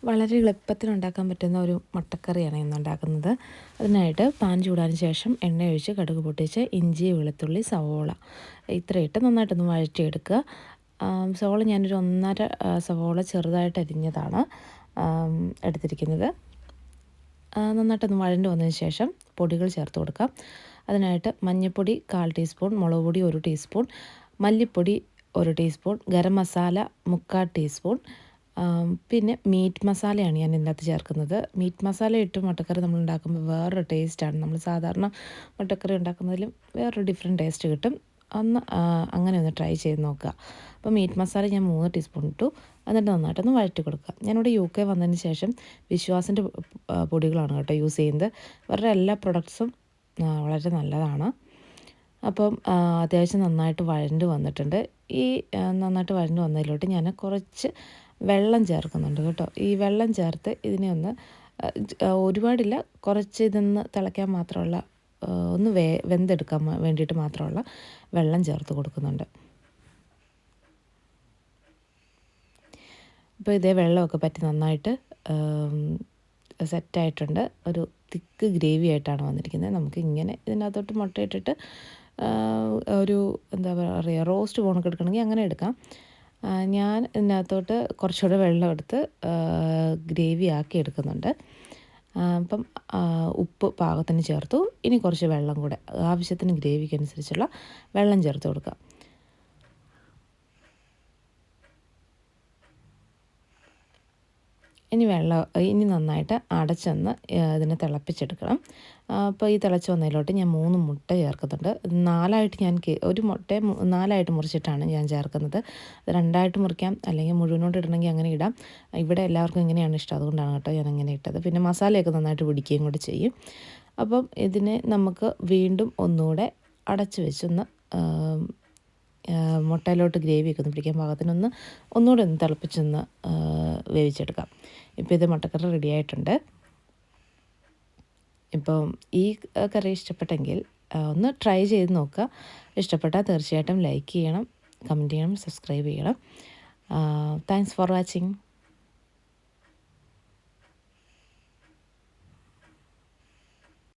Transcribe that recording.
വളരെ എളുപ്പത്തിൽ ഉണ്ടാക്കാൻ പറ്റുന്ന ഒരു മുട്ടക്കറിയാണ് ഇന്ന് ഉണ്ടാക്കുന്നത്. അതിനായിട്ട് പാൻ ചൂടാന് ശേഷം എണ്ണ ഒഴിച്ച് കടുക് പൊട്ടിച്ച് ഇഞ്ചി, വെളുത്തുള്ളി, സവോള ഇത്രയിട്ട് നന്നായിട്ടൊന്ന് വഴറ്റിയെടുക്കുക. സവോള ഞാനൊരു 1.5 സവോള ചെറുതായിട്ട് അരിഞ്ഞതാണ് എടുത്തിരിക്കുന്നത്. നന്നായിട്ടൊന്ന് വഴണ്ട് വന്നതിന് ശേഷം പൊടികൾ ചേർത്ത് കൊടുക്കാം. അതിനായിട്ട് മഞ്ഞൾപ്പൊടി 1/4 ടീസ്പൂൺ, മുളക് പൊടി 1 ടീസ്പൂൺ, മല്ലിപ്പൊടി 1 ടീസ്പൂൺ, ഗരം മസാല 3/4 ടീസ്പൂൺ, പിന്നെ മീറ്റ് മസാലയാണ് ഞാൻ ഇതിനകത്ത് ചേർക്കുന്നത്. മീറ്റ് മസാല ഇട്ട് മുട്ടക്കറി നമ്മൾ ഉണ്ടാക്കുമ്പോൾ വേറൊരു ടേസ്റ്റാണ്. നമ്മൾ സാധാരണ മുട്ടക്കറി ഉണ്ടാക്കുന്നതിലും വേറൊരു ഡിഫറെൻറ്റ് ടേസ്റ്റ് കിട്ടും. അങ്ങനെ ഒന്ന് ട്രൈ ചെയ്ത് നോക്കുക. അപ്പോൾ മീറ്റ് മസാല ഞാൻ 3 ടീസ്പൂൺ ഇട്ടു. എന്നിട്ട് നന്നായിട്ടൊന്ന് വഴറ്റി കൊടുക്കുക. ഞാനിവിടെ UK വന്നതിന് ശേഷം വിശ്വാസിൻ്റെ പൊടികളാണ് കേട്ടോ യൂസ് ചെയ്യുന്നത്. അവരുടെ എല്ലാ പ്രൊഡക്ട്സും വളരെ നല്ലതാണ്. അപ്പം അത്യാവശ്യം നന്നായിട്ട് വഴണ്ട് വന്നിട്ടുണ്ട്. ഈ നന്നായിട്ട് വഴണ്ട് വന്നതിലോട്ട് ഞാൻ കുറച്ച് വെള്ളം ചേർക്കുന്നുണ്ട് കേട്ടോ. ഈ വെള്ളം ചേർത്ത് ഇതിനെ ഒന്ന് ഒരുപാടില്ല, കുറച്ച് ഇതൊന്ന് തിളയ്ക്കാൻ മാത്രമുള്ള ഒന്ന് വെന്തെടുക്കാൻ വേണ്ടിയിട്ട് മാത്രമുള്ള വെള്ളം ചേർത്ത് കൊടുക്കുന്നുണ്ട്. അപ്പോൾ ഇതേ വെള്ളമൊക്കെ പറ്റി നന്നായിട്ട് സെറ്റായിട്ടുണ്ട്. ഒരു തിക്ക് ഗ്രേവി ആയിട്ടാണ് വന്നിരിക്കുന്നത്. നമുക്ക് ഇങ്ങനെ ഇതിനകത്തോട്ട് മുട്ടയിട്ടിട്ട് ഒരു എന്താ പറയുക, റോസ്റ്റ് പോണൊക്കെ എടുക്കണമെങ്കിൽ അങ്ങനെ എടുക്കാം. ഞാൻ ഇതിനകത്തോട്ട് കുറച്ചുകൂടെ വെള്ളം എടുത്ത് ഗ്രേവി ആക്കി എടുക്കുന്നുണ്ട്. അപ്പം ഉപ്പ് പാകത്തിന് ചേർത്തു. ഇനി കുറച്ച് വെള്ളം കൂടെ ആവശ്യത്തിന് ഗ്രേവിക്ക് അനുസരിച്ചുള്ള വെള്ളം ചേർത്ത് കൊടുക്കുക. ഇനി നന്നായിട്ട് അടച്ചൊന്ന് ഇതിനെ തിളപ്പിച്ചെടുക്കണം. അപ്പോൾ ഈ തിളച്ച് വന്നതിലോട്ട് ഞാൻ 3 മുട്ട ചേർക്കുന്നുണ്ട്. 4ആയിട്ട് ഞാൻ ഒരു മുട്ടയെ 4ആയിട്ട് മുറിച്ചിട്ടാണ് ഞാൻ ചേർക്കുന്നത്. അത് 2ആയിട്ട് മുറിക്കാം, അല്ലെങ്കിൽ മുഴുവനോട് ഇടണമെങ്കിൽ അങ്ങനെ ഇടാം. ഇവിടെ എല്ലാവർക്കും ഇങ്ങനെയാണ് ഇഷ്ടം, അതുകൊണ്ടാണ് കേട്ടോ ഞാൻ അങ്ങനെ ഇട്ടത്. പിന്നെ മസാലയൊക്കെ നന്നായിട്ട് പിടിക്കുകയും കൂടി ചെയ്യും. അപ്പം ഇതിനെ നമുക്ക് വീണ്ടും ഒന്നുകൂടെ അടച്ച് വെച്ചൊന്ന് മുട്ടയിലോട്ട് ഗ്രേവിയൊക്കെ ഒന്ന് പിടിക്കാൻ പാകത്തിനൊന്ന് ഒന്നുകൂടെ ഒന്ന് തിളപ്പിച്ചൊന്ന് വേവിച്ചെടുക്കാം. ഇപ്പോൾ ഇത് മുട്ടക്കറി റെഡി ആയിട്ടുണ്ട്. ഇപ്പം ഈ കറി ഇഷ്ടപ്പെട്ടെങ്കിൽ ഒന്ന് ട്രൈ ചെയ്ത് നോക്കുക. ഇഷ്ടപ്പെട്ടാൽ തീർച്ചയായിട്ടും ലൈക്ക് ചെയ്യണം, കമൻറ്റ് ചെയ്യണം, സബ്സ്ക്രൈബ് ചെയ്യണം. Thanks for watching.